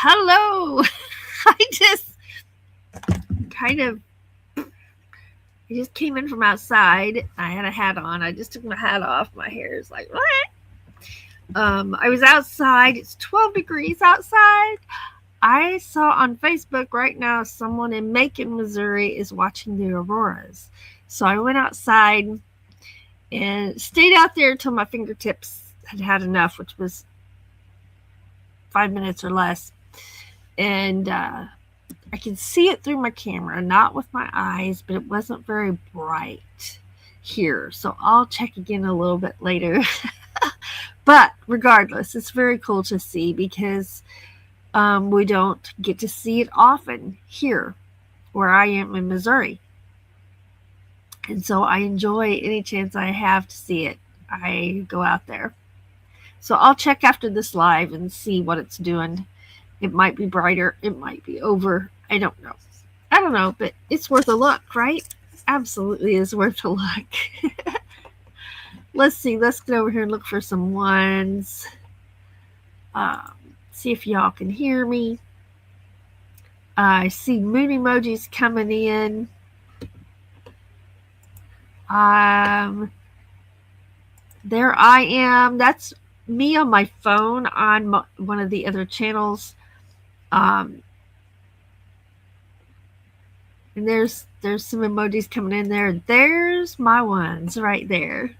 Hello. I just kind of I just came in from outside. I had a hat on. I just took my hat off. My hair is like what? I was outside. It's 12 degrees outside. I saw on Facebook right now someone in Macon, Missouri is watching the auroras. So I went outside and stayed out there till my fingertips had had enough, which was 5 minutes or less. And I could see it through my camera, not with my eyes, but it wasn't very bright here. So I'll check again a little bit later. But regardless, it's very cool to see because we don't get to see it often here where I am in Missouri. And so I enjoy any chance I have to see it. I go out there. So I'll check after this live and see what it's doing. It might be brighter. It might be over. I don't know. But it's worth a look, right? Absolutely is worth a look. Let's see. Let's get over here and look for some ones. See if y'all can hear me. I see moon emojis coming in. There I am. That's me on my phone on one of the other channels. And there's some emojis coming in there. There's my ones right there.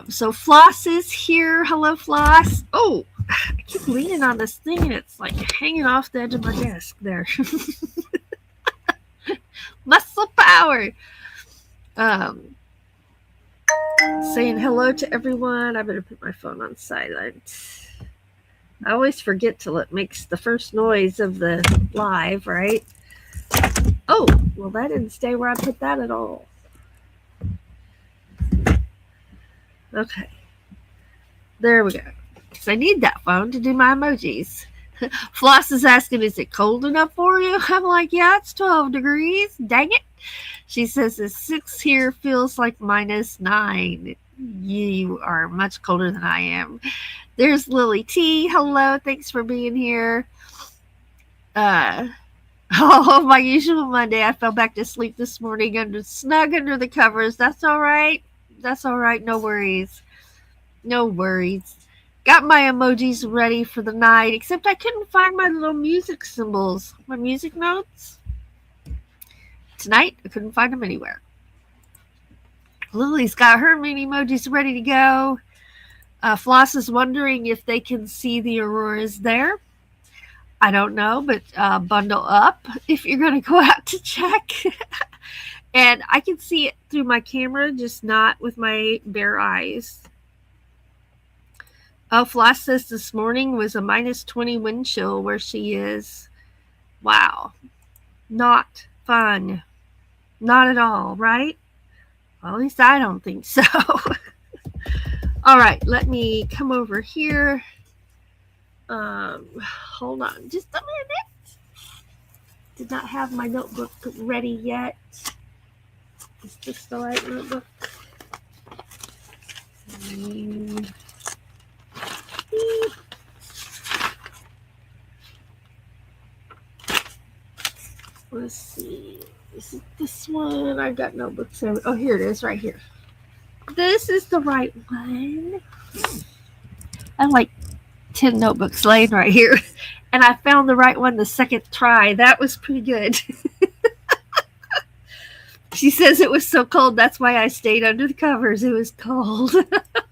So Floss is here. Hello, Floss. Oh, I keep leaning on this thing and it's like hanging off the edge of my desk there. Muscle power. Saying hello to everyone. I better put my phone on silent. I always forget till it makes the first noise of the live, right? Oh, well, that didn't stay where I put that at all. Okay. There we go. Because I need that phone to do my emojis. Floss is asking, is it cold enough for you? I'm like, yeah, it's 12 degrees. Dang it. She says it's 6 here, feels like -9. You are much colder than I am. There's Lily T. Hello, thanks for being here. Oh, my usual Monday. I fell back to sleep this morning snug under the covers. That's all right. No worries. Got my emojis ready for the night, except I couldn't find my little music symbols, my music notes. Tonight, I couldn't find them anywhere. Lily's got her mini emojis ready to go. Floss is wondering if they can see the auroras there. I don't know, but bundle up if you're going to go out to check. And I can see it through my camera, just not with my bare eyes. Floss says this morning was a -20 wind chill where she is. Wow. Not fun. Not at all, right? Well, at least I don't think so. All right, let me come over here. Hold on just a minute. Did not have my notebook ready yet. Is this the right notebook? Let's see. Is it this one? I got notebooks. Oh, here it is, right here. This is the right one. I have like 10 notebooks laying right here, and I found the right one the second try. That was pretty good. She says it was so cold, that's why I stayed under the covers. It was cold.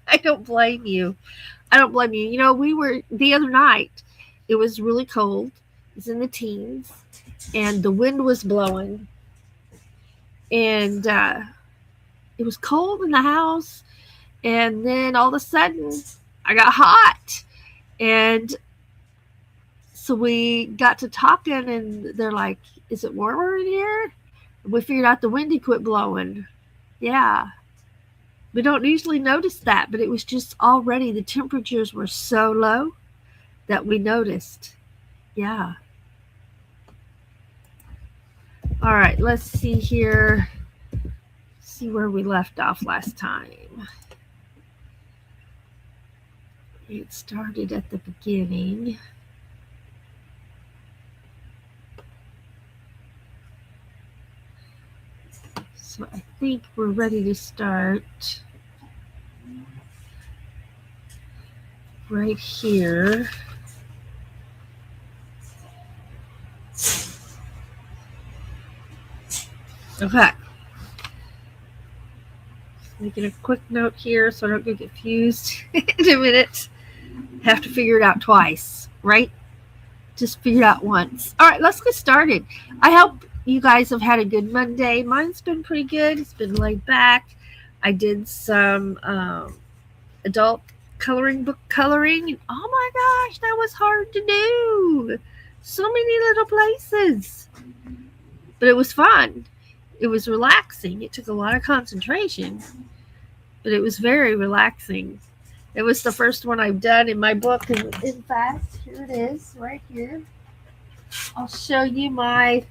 I don't blame you. You know, we were the other night. It was really cold. It was in the teens, and the wind was blowing, and it was cold in the house. And then all of a sudden, I got hot, and so we got to talking, and they're like, "Is it warmer in here?" And we figured out the wind had quit blowing. Yeah. We don't usually notice that, but it was just already the temperatures were so low that we noticed. Yeah. All right, let's see here. See where we left off last time. It started at the beginning. So I think we're ready to start right here. Okay. Making a quick note here so I don't get confused in a minute. Have to figure it out twice, right? Just figure it out once. All right, let's get started. I hope you guys have had a good Monday. Mine's been pretty good. It's been laid back. I did some adult coloring book coloring. And oh my gosh, that was hard to do. So many little places. But it was fun. It was relaxing. It took a lot of concentration, but it was very relaxing. It was the first one I've done in my book. And in fact, here it is right here. I'll show you my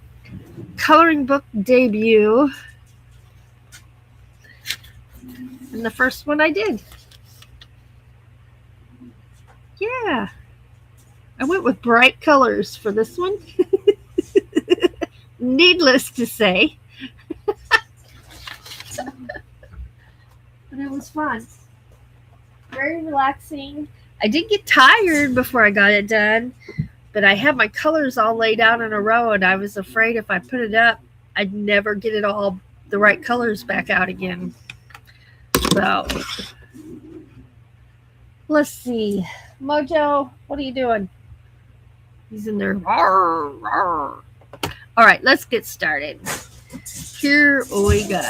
coloring book debut. And the first one I did. Yeah. I went with bright colors for this one. Needless to say. But it was fun. Very relaxing. I did get tired before I got it done, but I had my colors all laid out in a row, and I was afraid if I put it up, I'd never get it all the right colors back out again. So, let's see. Mojo, what are you doing? He's in there. Rawr, rawr. All right, let's get started. Here we go.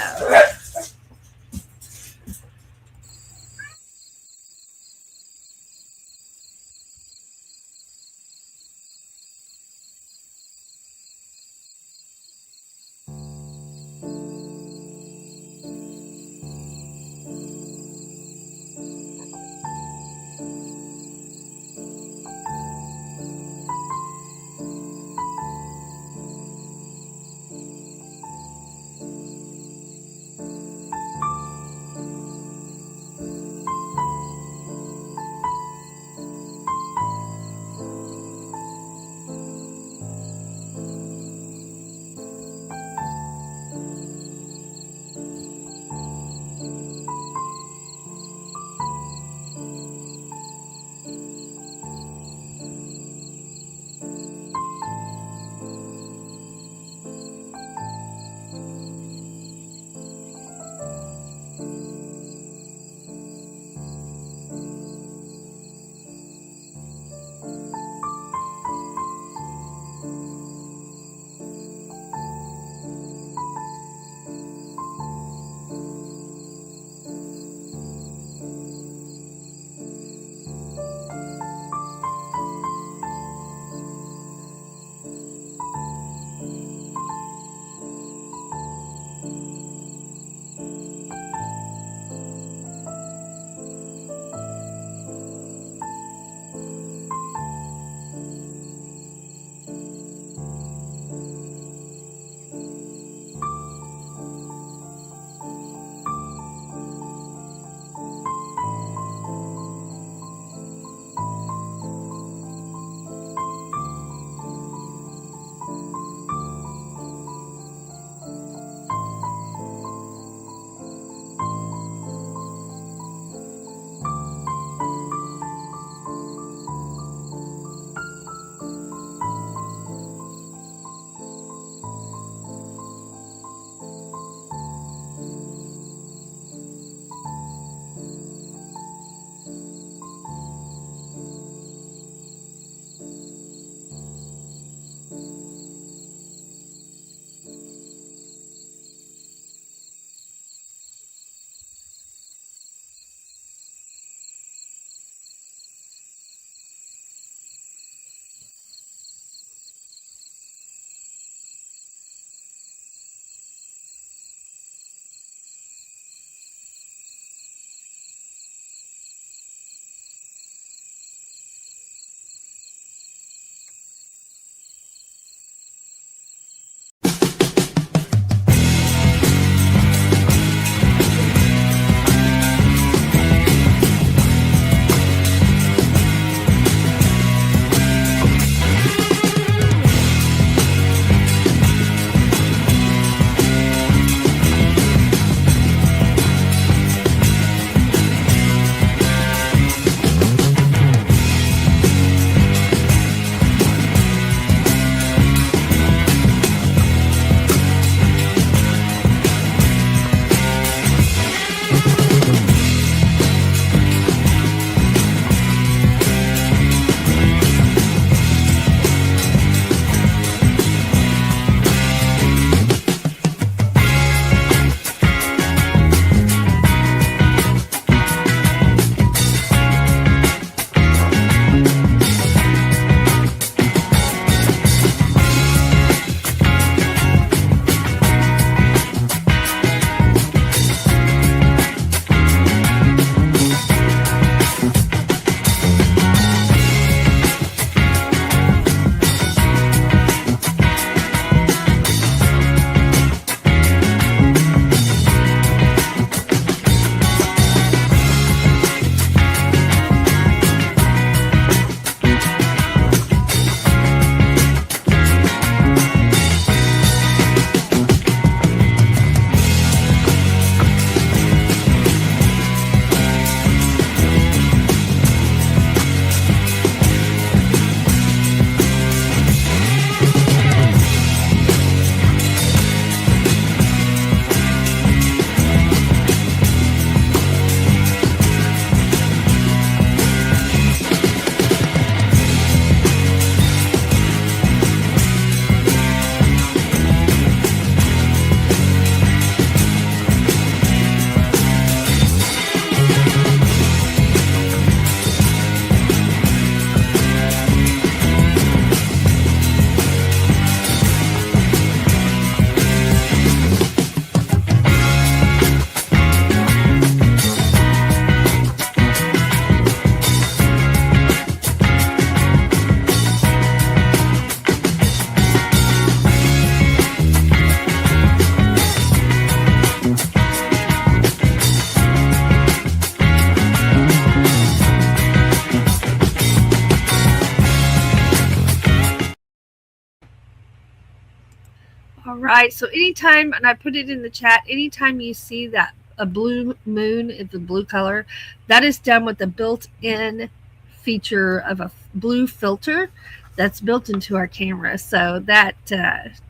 All right, so anytime, and I put it in the chat, anytime you see that a blue moon is the blue color, that is done with a built-in feature of a blue filter that's built into our camera. So that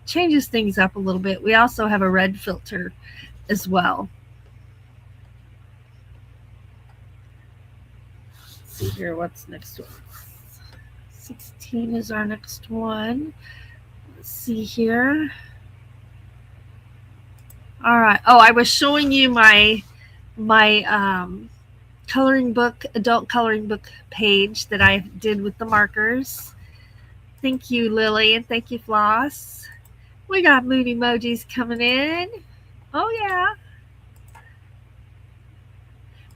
changes things up a little bit. We also have a red filter as well. Let's see here, what's next one? 16 is our next one. Let's see here. All right. Oh, I was showing you my coloring book, adult coloring book page that I did with the markers. Thank you, Lily, and thank you, Floss. We got mood emojis coming in. Oh, yeah.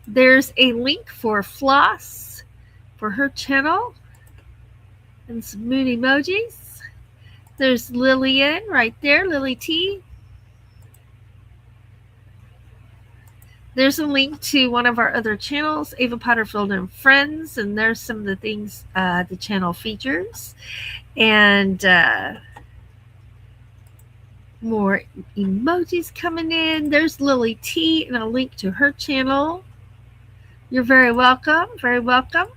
There's a link for Floss for her channel and some mood emojis. There's Lillian right there, Lily T. There's a link to one of our other channels, Ava Potterfield and Friends, and there's some of the things the channel features. And more emojis coming in. There's Lily T and a link to her channel. You're very welcome. Very welcome.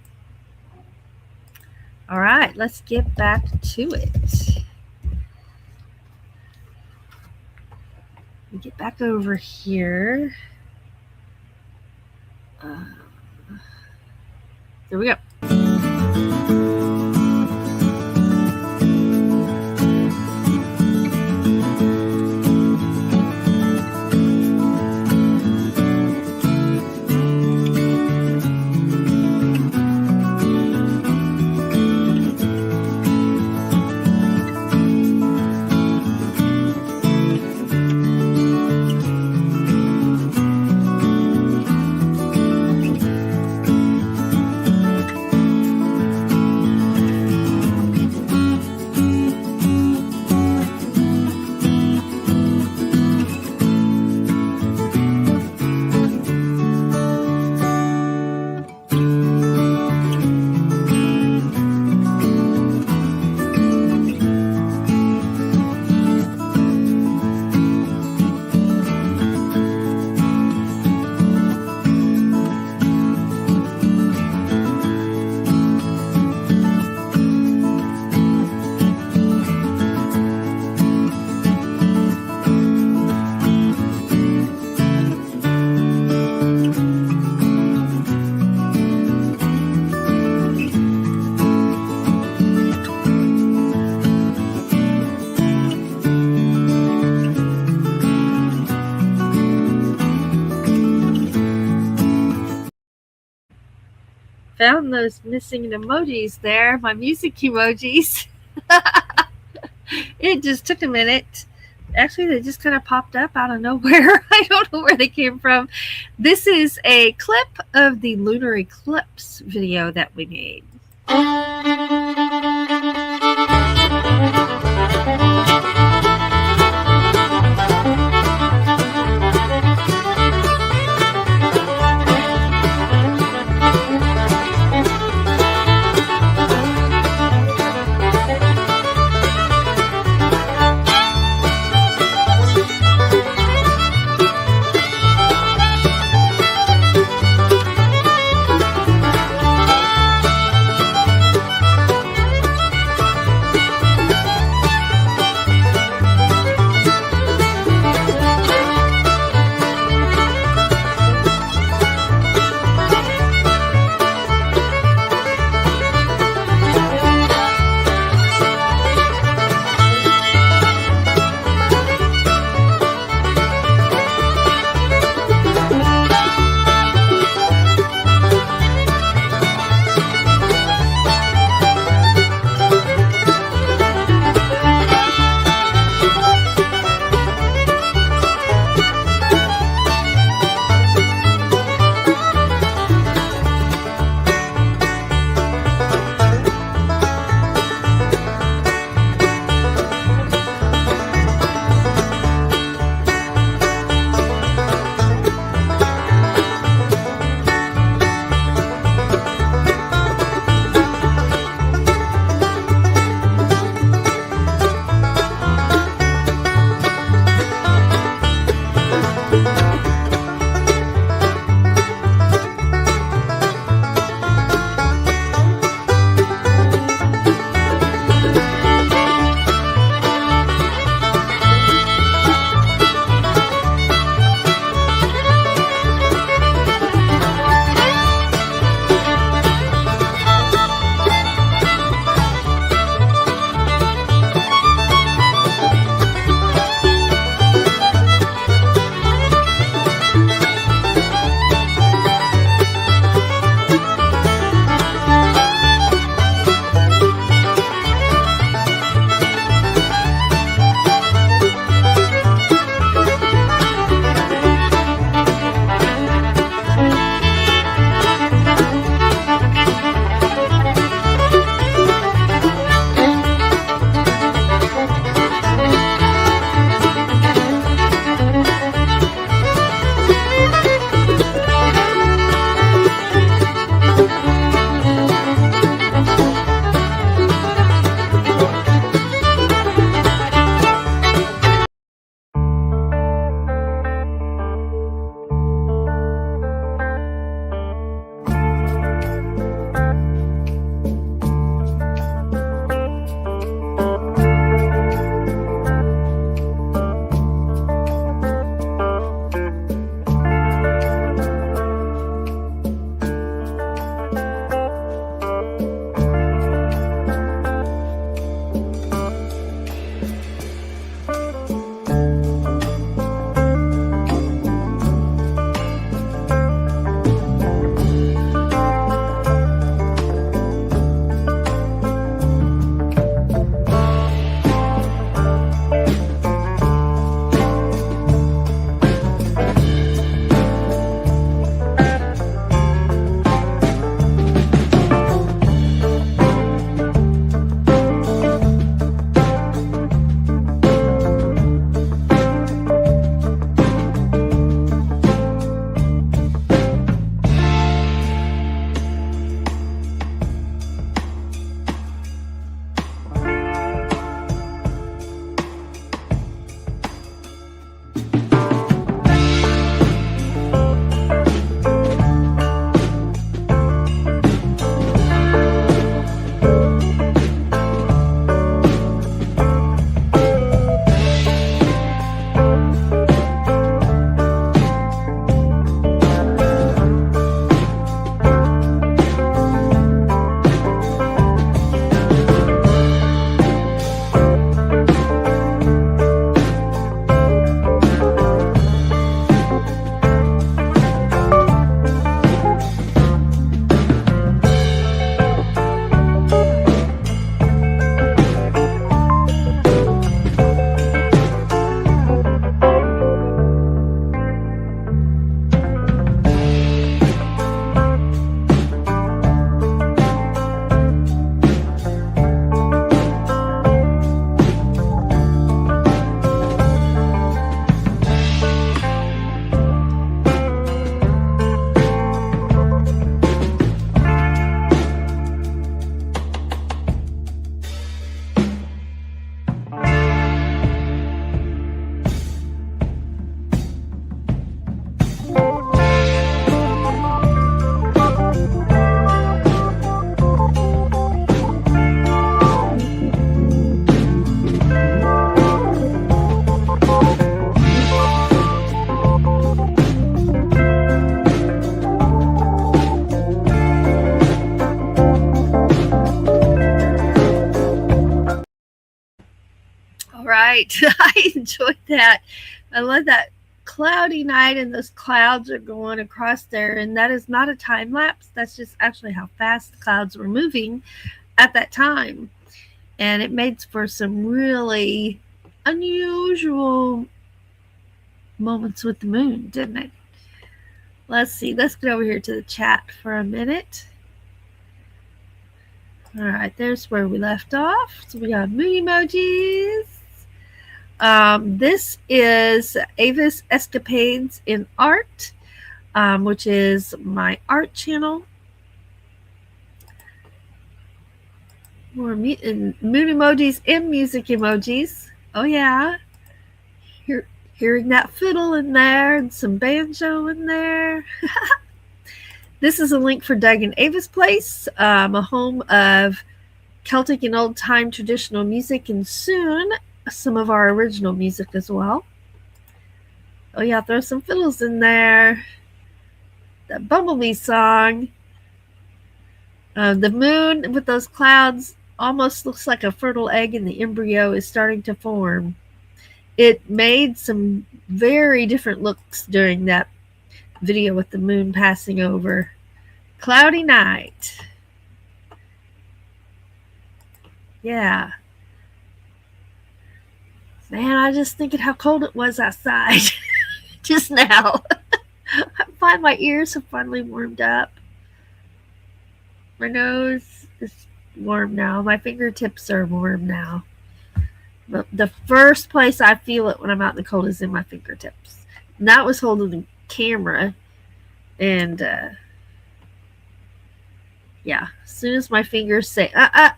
All right, let's get back to it. Get back over here. There we go. Found those missing emojis there, my music emojis. It just took a minute. Actually, they just kind of popped up out of nowhere. I don't know where they came from. This is a clip of the lunar eclipse video that we made. right. I enjoyed that. I love that cloudy night and those clouds are going across there, and that is not a time lapse. That's just actually how fast the clouds were moving at that time. And it made for some really unusual moments with the moon, didn't it? Let's see. Let's get over here to the chat for a minute. All right, there's where we left off. So we got moon emojis. This is Ava's Escapades in Art, which is my art channel. More moon emojis and music emojis. Oh yeah. Hearing that fiddle in there and some banjo in there. This is a link for Doug and Ava's Place, a home of Celtic and old-time traditional music, and soon some of our original music as well. Oh yeah, throw some fiddles in there. That Bumblebee song. The moon with those clouds almost looks like a fertile egg, and the embryo is starting to form. It made some very different looks during that video with the moon passing over. Cloudy night. Yeah. Man, I just thinking how cold it was outside just now. I find my ears have finally warmed up. My nose is warm now. My fingertips are warm now. But the first place I feel it when I'm out in the cold is in my fingertips. And that was holding the camera. And yeah, as soon as my fingers say,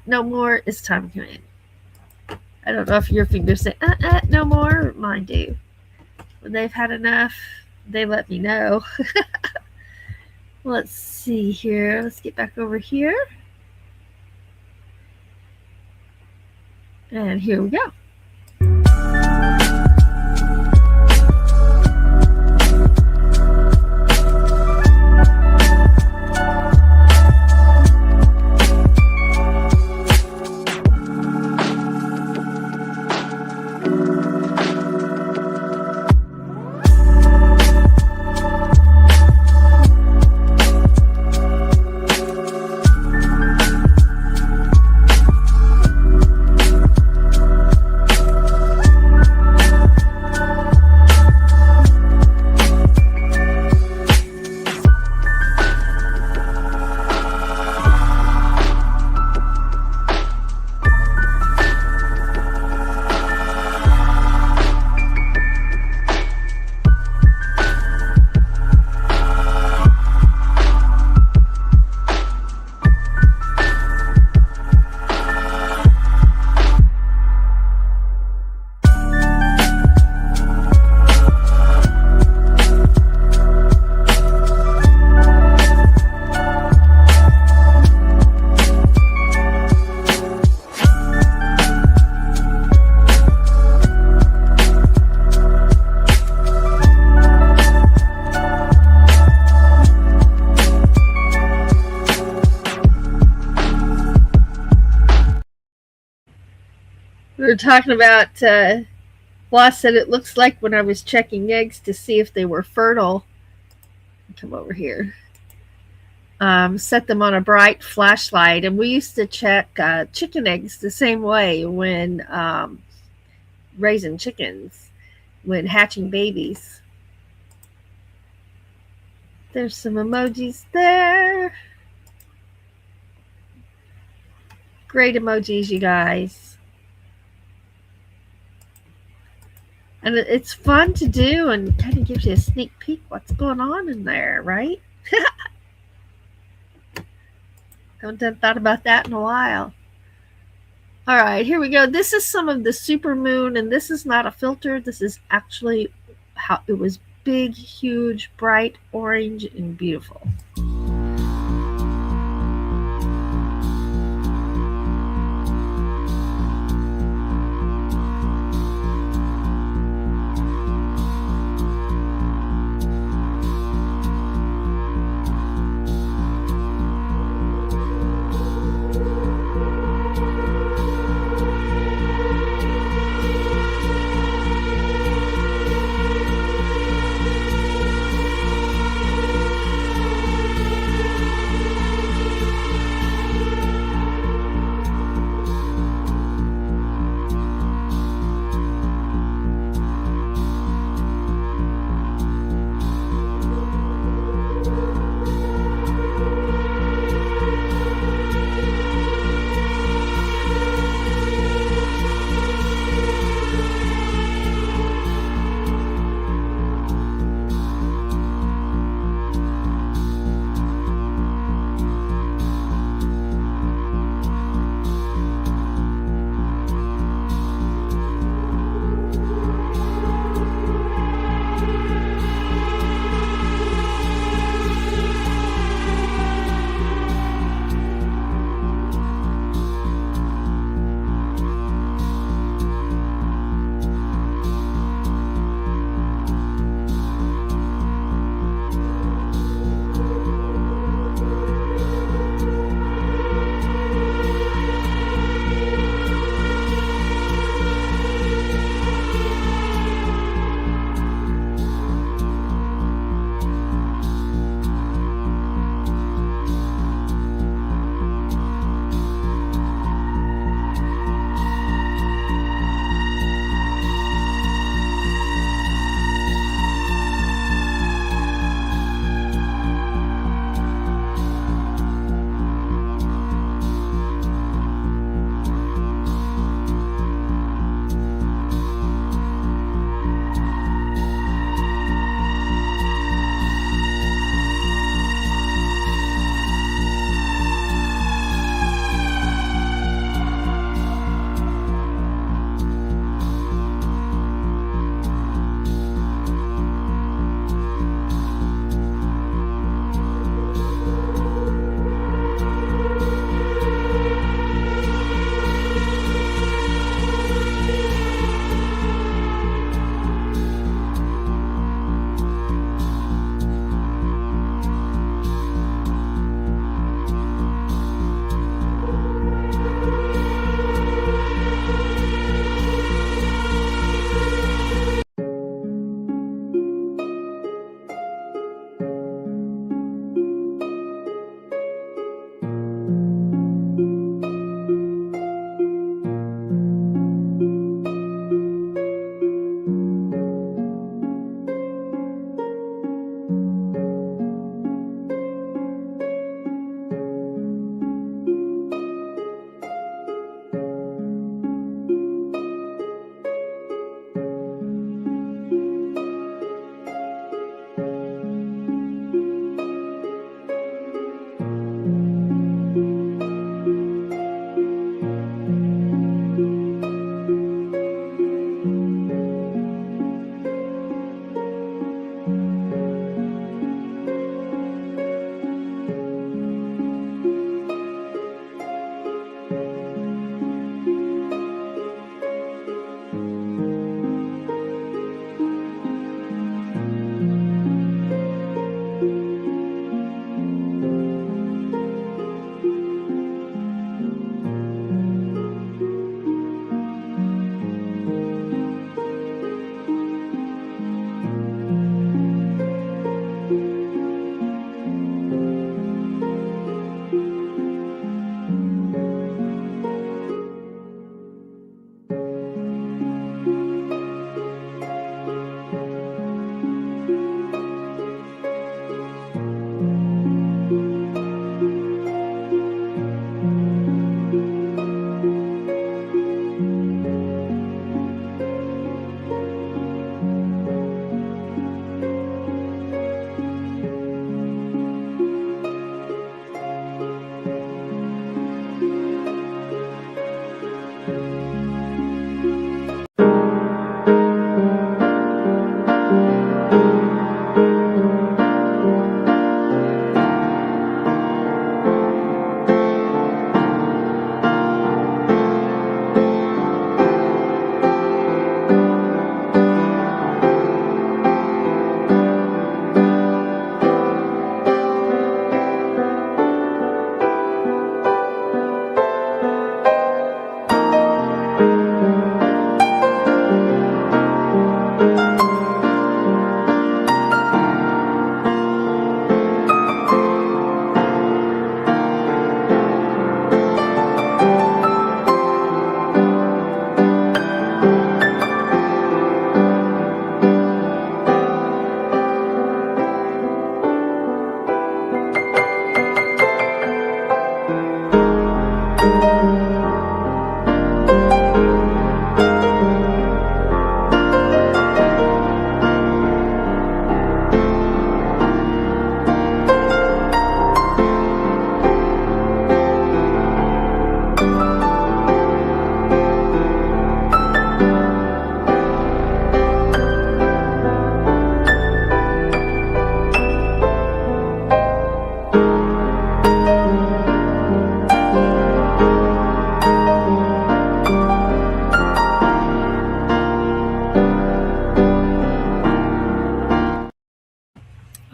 no more, it's time to come in. I don't know if your fingers say, no more, mine do. When they've had enough, they let me know. Let's see here. Let's get back over here. And here we go. We were talking about, Floss said it looks like when I was checking eggs to see if they were fertile. Come over here. Set them on a bright flashlight. And we used to check chicken eggs the same way when raising chickens, when hatching babies. There's some emojis there. Great emojis, you guys. And it's fun to do and kind of gives you a sneak peek what's going on in there, right? Haven't thought about that in a while. All right, here we go. This is some of the supermoon, and this is not a filter. This is actually how it was big, huge, bright, orange, and beautiful.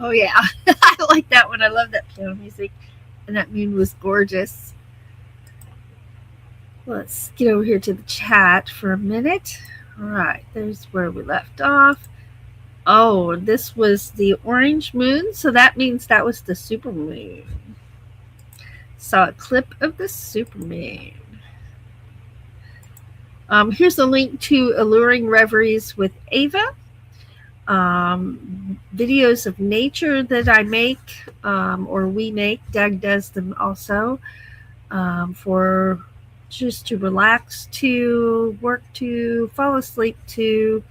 Oh yeah, I like that one. I love that piano music, and that moon was gorgeous. Let's get over here to the chat for a minute. All right, there's where we left off. Oh, this was the orange moon, so that means that was the super moon. Saw a clip of the super moon. Here's a link to Alluring Reveries with Ava. Videos of nature that I make or we make. Doug does them also for just to relax to, work to, fall asleep to,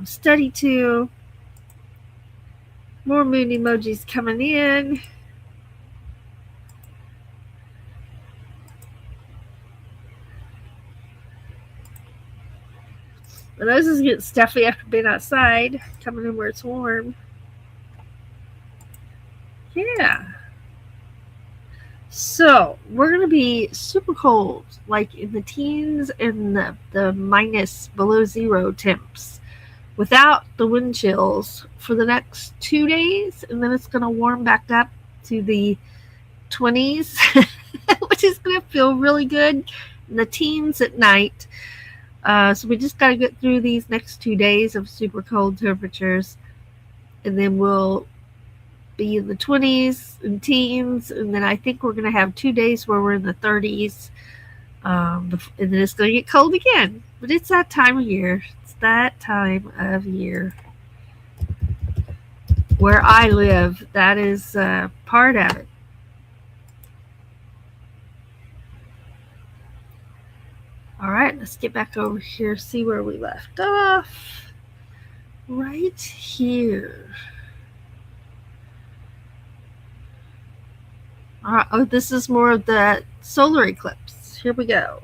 study to. More moon emojis coming in. My nose is getting stuffy after being outside, coming in where it's warm. Yeah. So we're going to be super cold, like in the teens and the minus below zero temps without the wind chills for the next 2 days. And then it's going to warm back up to the 20s, which is going to feel really good in the teens at night. So we just got to get through these next 2 days of super cold temperatures. And then we'll be in the 20s and teens, and then I think we're going to have 2 days where we're in the 30s, and then it's going to get cold again. But it's that time of year. It's that time of year. Where I live, that is part of it. All right, let's get back over here, see where we left off. Right here. Oh, this is more of the solar eclipse. Here we go.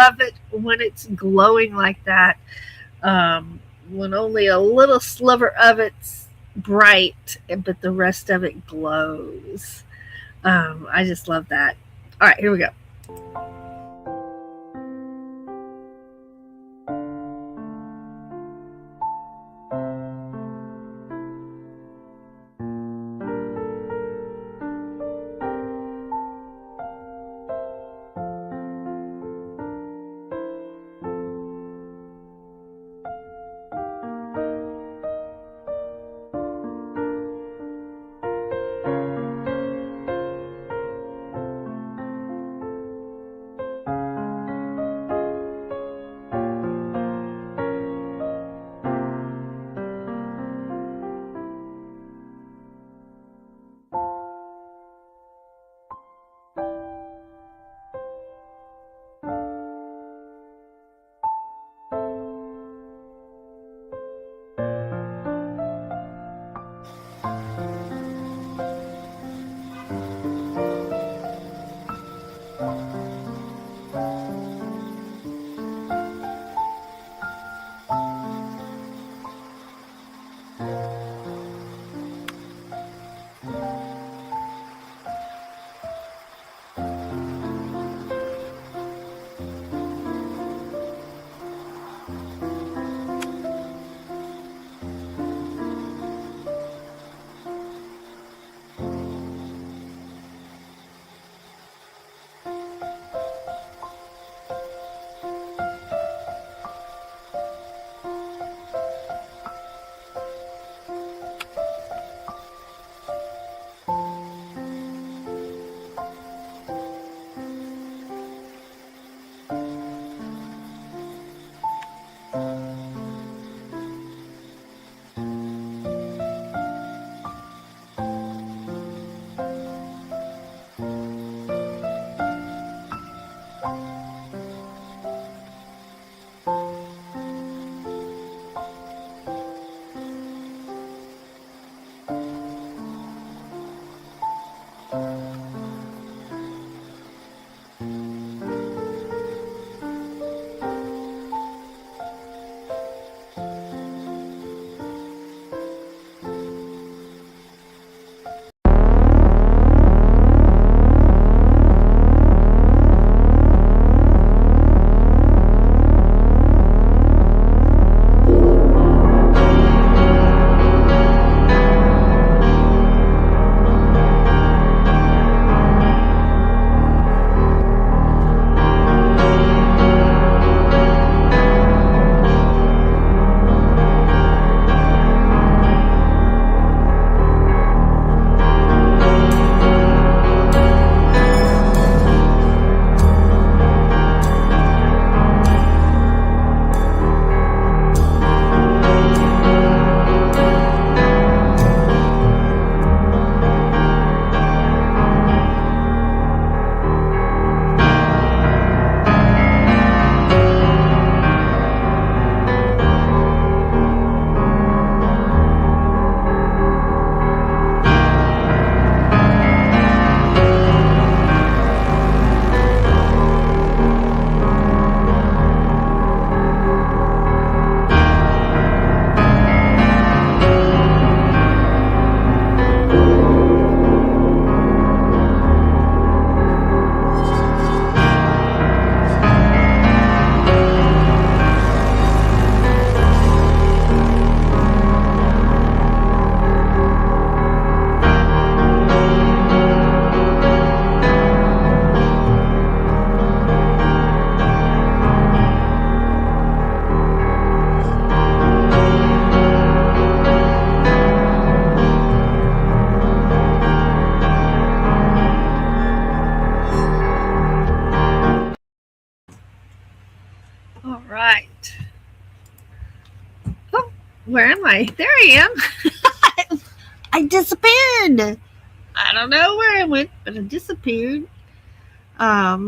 love it when it's glowing like that. When only a little sliver of it's bright, but the rest of it glows. I just love that. All right, here we go. All right. Oh, where am I? There I am. I disappeared. I don't know where I went, but I disappeared. Now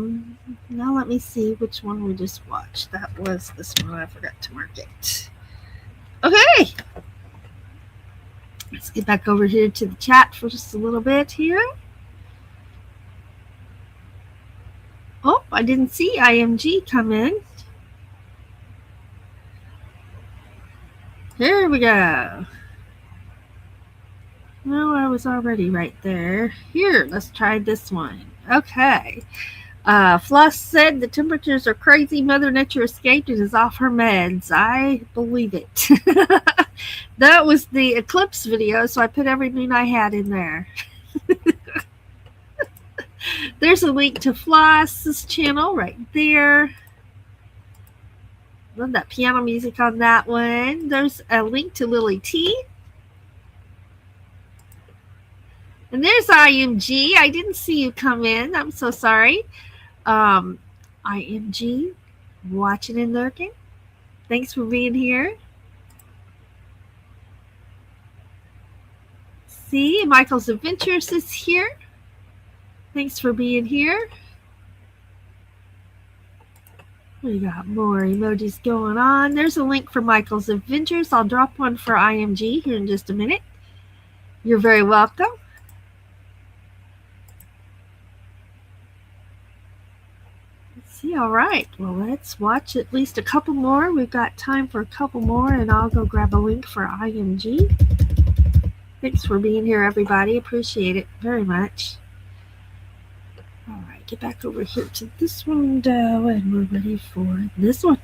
let me see which one we just watched. That was this one. I forgot to mark it. Okay. Let's get back over here to the chat for just a little bit here. Oh, I I didn't see IMG come in. There we go. No, I was already right there. Here, let's try this one. Okay. Floss said the temperatures are crazy. Mother Nature escaped and is off her meds. I believe it. That was the eclipse video, so I put every moon I had in there. There's a link to Floss's channel right there. Love that piano music on that one. There's a link to Lily T. And there's IMG. I didn't see you come in. I'm so sorry. IMG, watching and lurking. Thanks for being here. See, Michael's Adventures is here. Thanks for being here. We got more emojis going on. There's a link for Michael's Adventures. I'll drop one for IMG here in just a minute. You're very welcome. Let's see, all right. Well, let's watch at least a couple more. We've got time for a couple more, and I'll go grab a link for IMG. Thanks for being here, everybody. Appreciate it very much. All right, get back over here to this window, and we're ready for this one.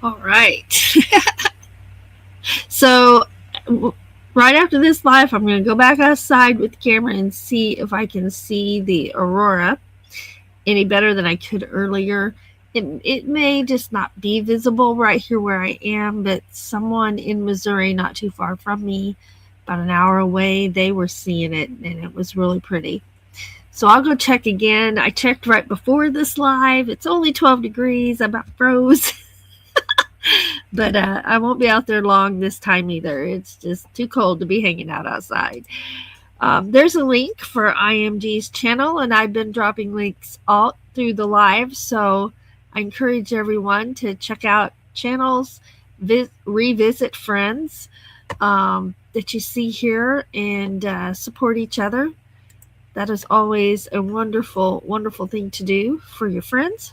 All right. So, right after this live, I'm going to go back outside with the camera and see if I can see the aurora any better than I could earlier. It may just not be visible right here where I am, but someone in Missouri, not too far from me, about an hour away, they were seeing it, and it was really pretty. So I'll go check again. I checked right before this live. It's only 12 degrees. I about froze. But I won't be out there long this time either. It's just too cold to be hanging out outside. There's a link for IMG's channel, and I've been dropping links all through the live. So I encourage everyone to check out channels, revisit friends that you see here, and support each other. That is always a wonderful, wonderful thing to do for your friends.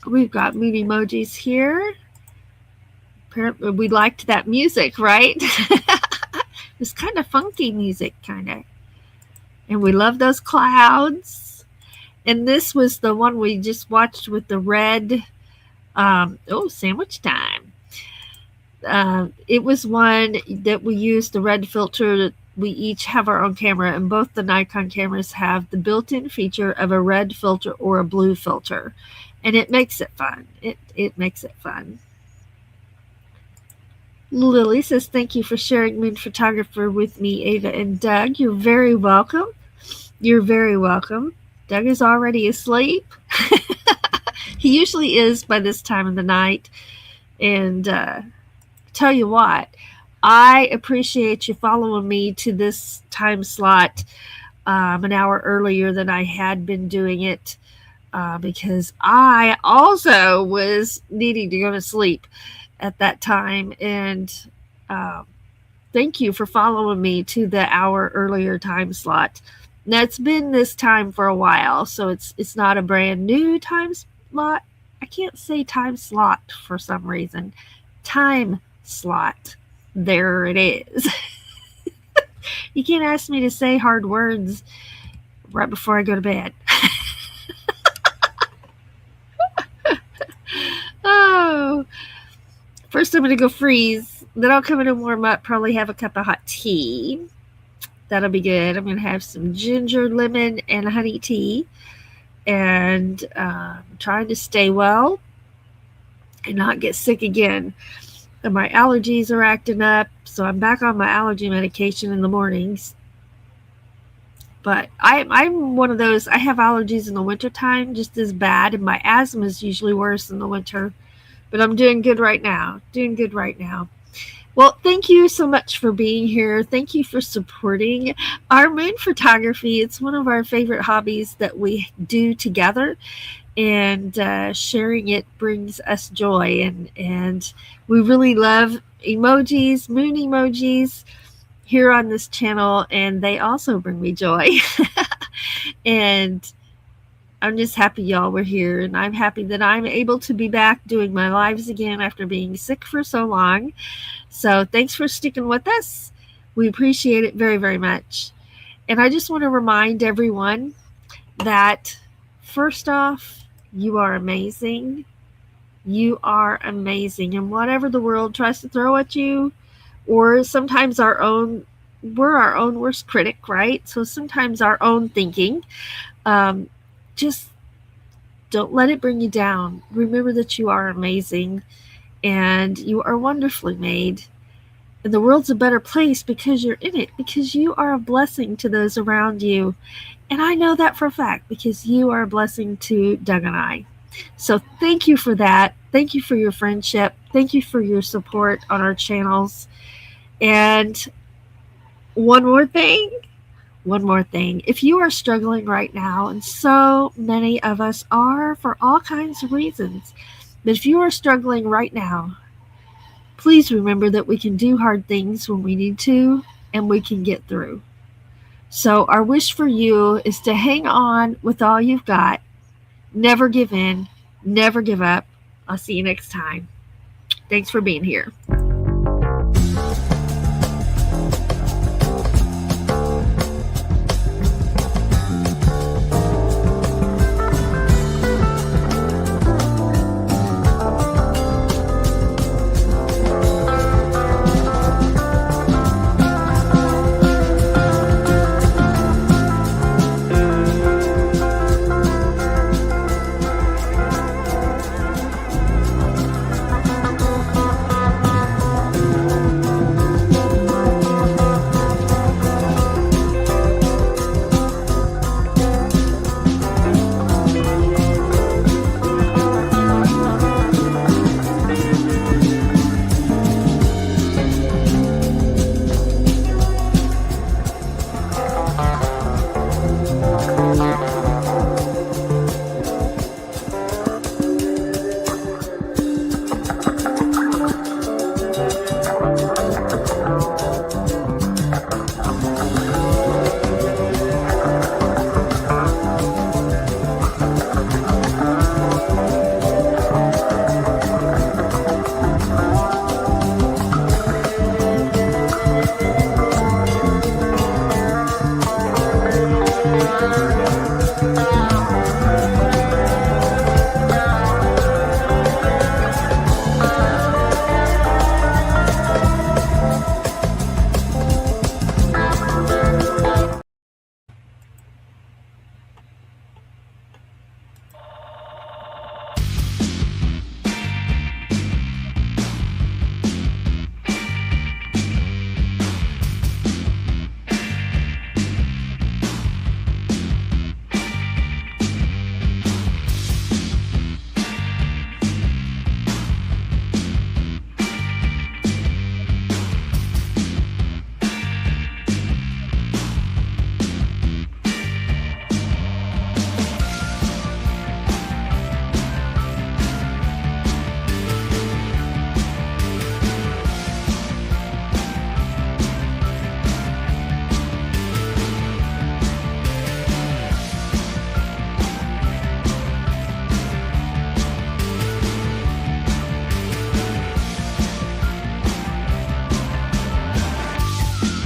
We've got moon emojis here. Apparently, we liked that music, right? It's kind of funky music, kind of. And we love those clouds. And this was the one we just watched with the red. Sandwich time. It was one that we used the red filter. We each have our own camera, and both the Nikon cameras have the built-in feature of a red filter or a blue filter. And it makes it fun. It makes it fun. Lily says, thank you for sharing Moon Photographer with me, Ava and Doug. You're very welcome. You're very welcome. Doug is already asleep. He usually is by this time of the night. And tell you what, I appreciate you following me to this time slot an hour earlier than I had been doing it. Because I also was needing to go to sleep at that time. And thank you for following me to the hour earlier time slot. Now, it's been this time for a while, so it's not a brand new time slot. I can't say time slot for some reason. Time slot. There it is. You can't ask me to say hard words right before I go to bed. Oh, first I'm going to go freeze. Then I'll come in and warm up, probably have a cup of hot tea. That'll be good. I'm going to have some ginger, lemon, and honey tea. And trying to stay well and not get sick again. And my allergies are acting up, so I'm back on my allergy medication in the mornings. But I'm one of those, I have allergies in the wintertime just as bad, and my asthma is usually worse in the winter. But I'm doing good right now. Well, thank you so much for being here. Thank you for supporting our moon photography. It's one of our favorite hobbies that we do together, and sharing it brings us joy. And we really love emojis, moon emojis here on this channel, and they also bring me joy. And I'm just happy y'all were here, and I'm happy that I'm able to be back doing my lives again after being sick for so long. So thanks for sticking with us. We appreciate it very, very much. And I just want to remind everyone that, first off, you are amazing. You are amazing. And whatever the world tries to throw at you, or sometimes we're our own worst critic, right? So sometimes our own thinking, just don't let it bring you down. Remember that you are amazing and you are wonderfully made. And the world's a better place because you're in it, because you are a blessing to those around you. And I know that for a fact because you are a blessing to Doug and I. So thank you for that. Thank you for your friendship. Thank you for your support on our channels. And one more thing. If you are struggling right now, and so many of us are for all kinds of reasons, but if you are struggling right now, please remember that we can do hard things when we need to, and we can get through. So our wish for you is to hang on with all you've got. Never give in. Never give up. I'll see you next time. Thanks for being here.